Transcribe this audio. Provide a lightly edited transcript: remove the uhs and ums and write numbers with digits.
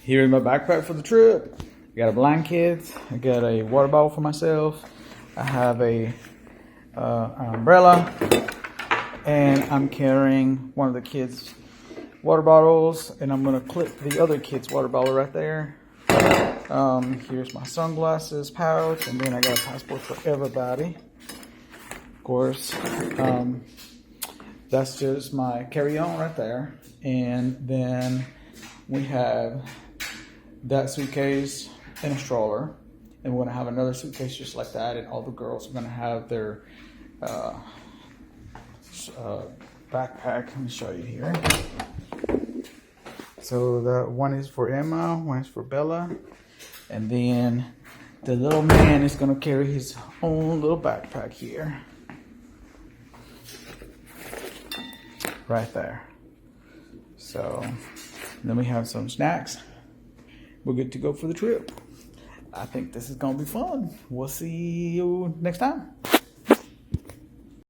Here's my backpack for the trip. I got a blanket. I got a water bottle for myself. I have an umbrella, and I'm carrying one of the kids' water bottles, and I'm gonna clip the other kid's water bottle right there. Here's my sunglasses pouch, and then I got a passport for everybody. Of course, that's just my carry-on right there. And then we have that suitcase and a stroller, and we're gonna have another suitcase just like that, and all the girls are gonna have their backpack. Let me show you here. So the one is for Emma, one is for Bella, and then the little man is gonna carry his own little backpack here, right there. So then we have some snacks. We're good to go for the trip. I think this is gonna be fun. We'll see you next time.